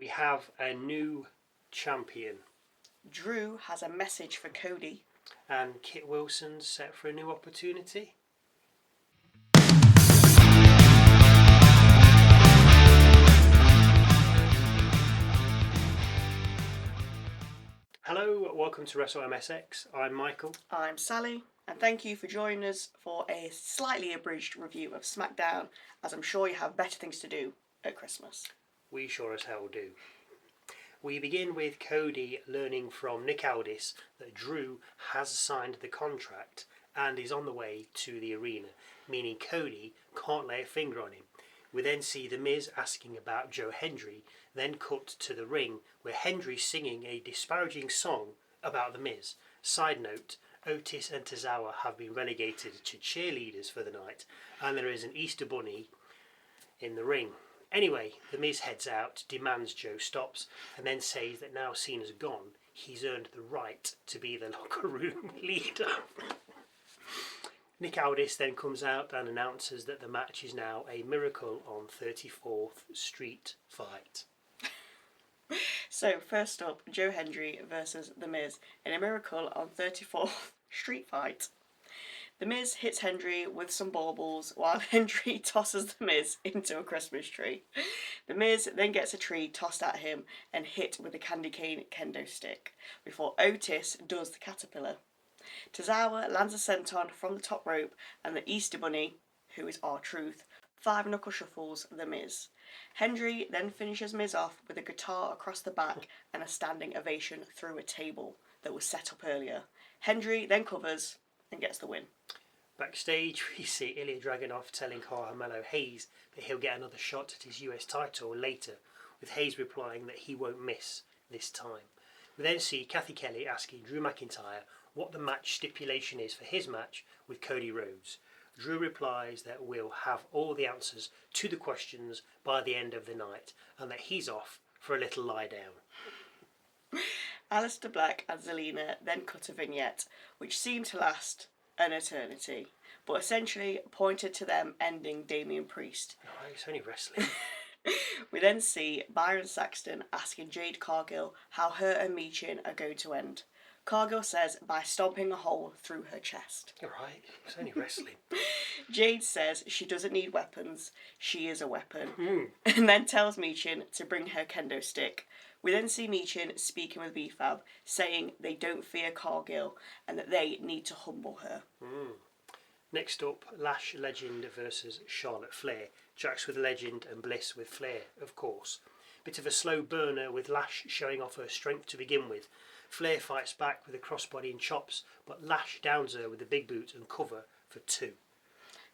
We have a new champion. Drew has a message for Cody. And Kit Wilson's set for a new opportunity. Hello, welcome to Wrestle MSX. I'm Michael. I'm Sally, and thank you for joining us for a slightly abridged review of SmackDown, as I'm sure you have better things to do at Christmas. We sure as hell do. We begin with Cody learning from Nick Aldis that Drew has signed the contract and is on the way to the arena, meaning Cody can't lay a finger on him. We then see The Miz asking about Joe Hendry, then cut to the ring where Hendry's singing a disparaging song about The Miz. Side note, Otis and Tozawa have been relegated to cheerleaders for the night, and there is an Easter bunny in the ring. Anyway, The Miz heads out, demands Joe stops, and then says that now Cena's gone, he's earned the right to be the locker room leader. Nick Aldis then comes out and announces that the match is now a Miracle on 34th Street fight. So, first up, Joe Hendry versus The Miz in a Miracle on 34th Street fight. The Miz hits Hendry with some baubles while Hendry tosses The Miz into a Christmas tree. The Miz then gets a tree tossed at him and hit with a candy cane kendo stick before Otis does the caterpillar. Tozawa lands a senton from the top rope and the Easter Bunny, who is R-Truth, 5-knuckle shuffles The Miz. Hendry then finishes Miz off with a guitar across the back and a standing ovation through a table that was set up earlier. Hendry then covers and gets the win. Backstage, we see Ilja Dragunov telling Carmelo Hayes that he'll get another shot at his US title later, with Hayes replying that he won't miss this time. We then see Kathy Kelly asking Drew McIntyre what the match stipulation is for his match with Cody Rhodes. Drew replies that we'll have all the answers to the questions by the end of the night and that he's off for a little lie down. Aleister Black and Zelina then cut a vignette which seemed to last an eternity, but essentially pointed to them ending Damian Priest. Oh, it's only wrestling. We then see Byron Saxton asking Jade Cargill how her and Michin are going to end. Cargill says by stomping a hole through her chest. You're right, it's only wrestling. Jade says she doesn't need weapons, she is a weapon, and then tells Michin to bring her kendo stick. We then see Michin speaking with BFAB, saying they don't fear Cargill and that they need to humble her. Next up, Lash Legend versus Charlotte Flair. Jax with Legend and Bliss with Flair, of course. Bit of a slow burner with Lash showing off her strength to begin with. Flair fights back with a crossbody and chops, but Lash downs her with a big boot and cover for 2.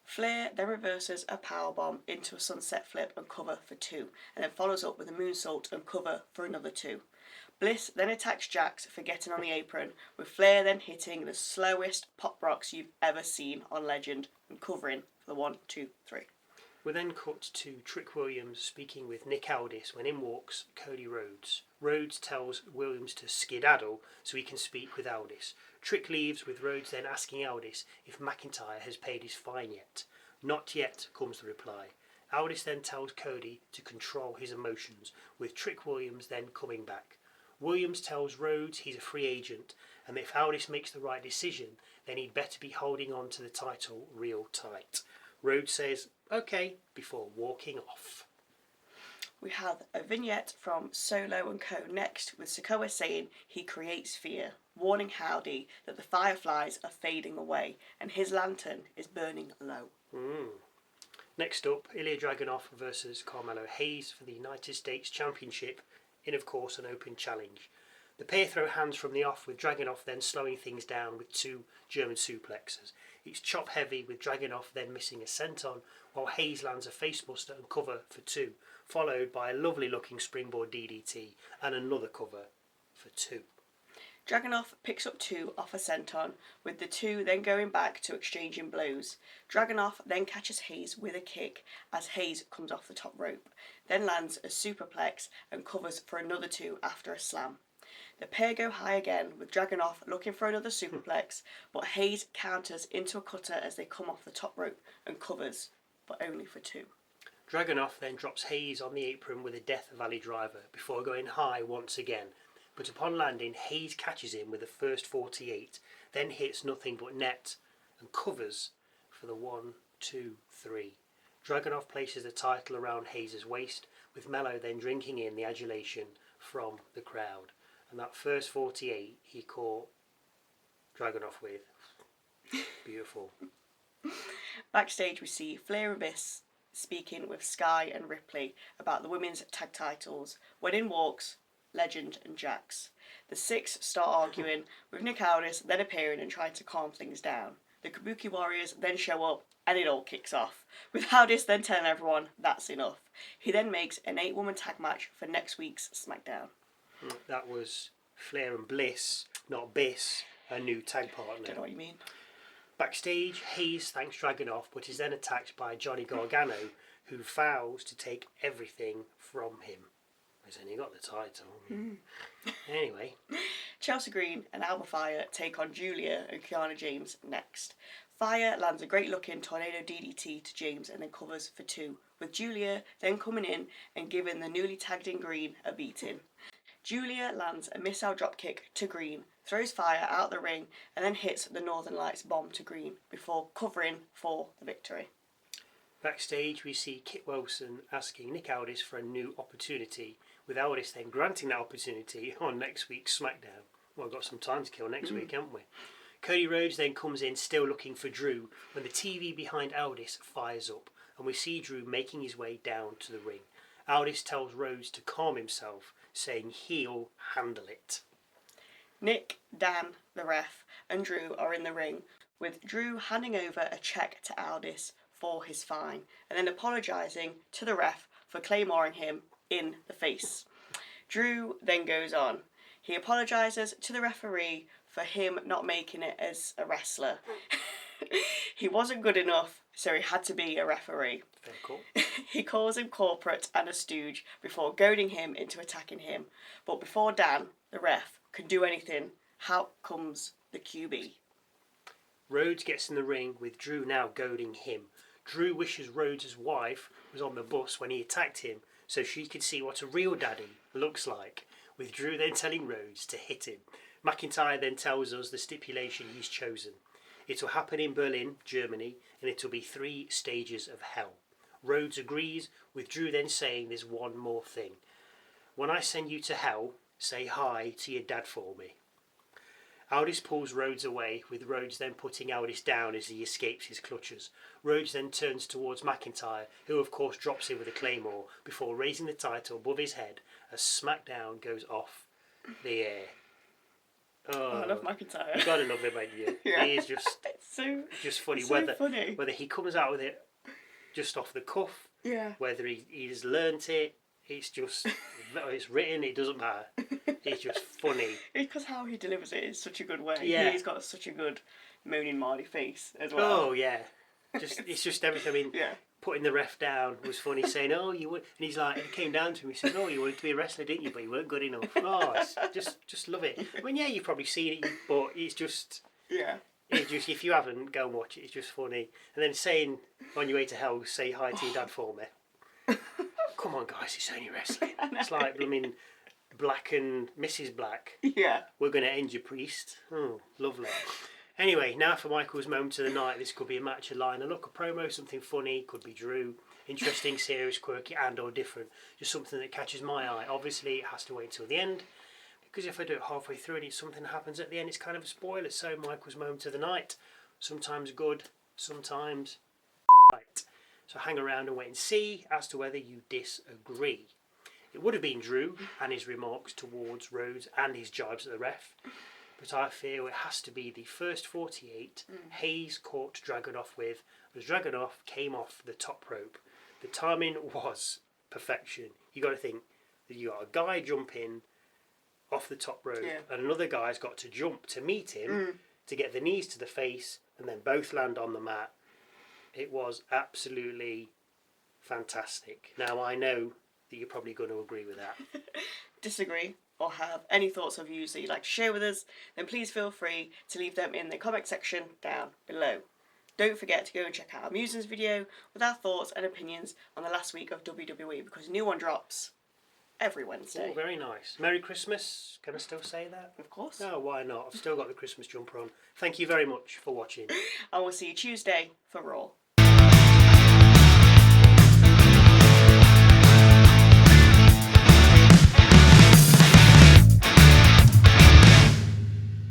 Flair then reverses a powerbomb into a sunset flip and cover for 2, and then follows up with a moonsault and cover for another 2. Bliss then attacks Jax for getting on the apron, with Flair then hitting the slowest pop rocks you've ever seen on Legend and covering for the 1, 2, 3. We then cut to Trick Williams speaking with Nick Aldis when in walks Cody Rhodes. Rhodes tells Williams to skedaddle so he can speak with Aldis. Trick leaves with Rhodes then asking Aldis if McIntyre has paid his fine yet. Not yet, comes the reply. Aldis then tells Cody to control his emotions, with Trick Williams then coming back. Williams tells Rhodes he's a free agent and that if Aldis makes the right decision, then he'd better be holding on to the title real tight. Rhodes says, okay, before walking off. We have a vignette from Solo and Co next, with Sikoa saying he creates fear, warning Howdy that the fireflies are fading away and his lantern is burning low. Next up, Ilja Dragunov versus Carmelo Hayes for the United States Championship in, of course, an open challenge. The pair throw hands from the off, with Dragunov then slowing things down with 2 German suplexes. It's chop heavy, with Dragunov then missing a senton, while Hayes lands a facebuster and cover for 2, followed by a lovely looking springboard DDT and another cover for 2. Dragunov picks up 2 off a senton, with the 2 then going back to exchanging blows. Dragunov then catches Hayes with a kick as Hayes comes off the top rope, then lands a superplex and covers for another 2 after a slam. The pair go high again, with Dragunov looking for another superplex, but Hayes counters into a cutter as they come off the top rope and covers, but only for 2. Dragunov then drops Hayes on the apron with a Death Valley driver before going high once again. But upon landing, Hayes catches him with the first 48, then hits nothing but net and covers for the 1, 2, 3. Dragunov places the title around Hayes' waist, with Melo then drinking in the adulation from the crowd. And that first 48 he caught Dragunov with. Beautiful. Backstage we see Flair and Abyss speaking with Sky and Ripley about the women's tag titles, when in walks Legend and Jax. The six start arguing, with Nick Aldis then appearing and trying to calm things down. The Kabuki Warriors then show up and it all kicks off, with Aldis then telling everyone that's enough. He then makes an 8-woman tag match for next week's SmackDown. That was Flair and Bliss, not Biss, a new tag partner. Don't know what you mean. Backstage, Hayes thanks Dragunov, but is then attacked by Johnny Gargano, who vows to take everything from him. He's only got the title. Anyway. Chelsea Green and Alba Fyre take on Giulia and Kiana James next. Fyre lands a great-looking tornado DDT to James and then covers for 2, with Giulia then coming in and giving the newly tagged-in Green a beating. Giulia lands a missile dropkick to Green, throws Fyre out the ring, and then hits the Northern Lights bomb to Green before covering for the victory. Backstage, we see Kit Wilson asking Nick Aldis for a new opportunity, with Aldis then granting that opportunity on next week's SmackDown. Well, we've got some time to kill next week, haven't we? Cody Rhodes then comes in still looking for Drew when the TV behind Aldis fires up, and we see Drew making his way down to the ring. Aldis tells Rhodes to calm himself, saying he'll handle it. Nick, Dan, the ref, and Drew are in the ring, with Drew handing over a cheque to Aldis for his fine, and then apologising to the ref for claymoring him in the face. Drew then goes on. He apologises to the referee for him not making it as a wrestler. He wasn't good enough, so he had to be a referee. Very cool. He calls him corporate and a stooge before goading him into attacking him. But before Dan, the ref, can do anything, out comes the QB. Rhodes gets in the ring with Drew now goading him. Drew wishes Rhodes' wife was on the bus when he attacked him so she could see what a real daddy looks like, with Drew then telling Rhodes to hit him. McIntyre then tells us the stipulation he's chosen. It will happen in Berlin, Germany, and it will be 3 stages of hell. Rhodes agrees, with Drew then saying there's one more thing. When I send you to hell, say hi to your dad for me. Aldis pulls Rhodes away, with Rhodes then putting Aldis down as he escapes his clutches. Rhodes then turns towards McIntyre, who of course drops him with a Claymore, before raising the title above his head as SmackDown goes off the air. Oh, I love McIntyre. You gotta love him, ain't you? Yeah. He is just funny. Whether he comes out with it just off the cuff, whether he's learnt it, it's written, it doesn't matter. It's just funny. Because how he delivers it is such a good way. Yeah. He's got such a good moaning Marty face as well. Oh yeah. It's just everything. I mean, putting the ref down was funny, saying, "Oh, you would," and he's like, it came down to him. He said, "Oh, you wanted to be a wrestler, didn't you? But you weren't good enough." Oh, it's just love it. I mean, yeah, you've probably seen it, but it's just if you haven't, go and watch it. It's just funny. And then saying on your way to hell, say hi to your dad for me. Come on, guys, it's only wrestling. It's like blooming Black and Mrs. Black. Yeah. We're going to end your priest. Oh, lovely. Anyway, now for Michael's moment of the night. This could be a match, a line, a look, a promo, something funny. Could be Drew. Interesting, serious, quirky, and or different. Just something that catches my eye. Obviously, it has to wait until the end, because if I do it halfway through and something happens at the end, it's kind of a spoiler. So Michael's moment of the night. Sometimes good, sometimes right. So hang around and wait and see as to whether you disagree. It would have been Drew and his remarks towards Rhodes and his jibes at the ref, but I feel it has to be the first 48 Hayes caught Dragunov with, as Dragunov came off the top rope. The timing was perfection. You got to think that you got a guy jumping off the top rope and another guy's got to jump to meet him to get the knees to the face and then both land on the mat. It was absolutely fantastic. Now I know that you're probably going to agree with that. Disagree or have any thoughts or views that you'd like to share with us, then please feel free to leave them in the comment section down below. don't forget to go and check out our Musings video with our thoughts and opinions on the last week of WWE, because a new one drops every Wednesday. Oh, very nice. Merry Christmas. Can I still say that? Of course. No, why not? I've still got the Christmas jumper on. Thank you very much for watching. And we'll see you Tuesday for Raw.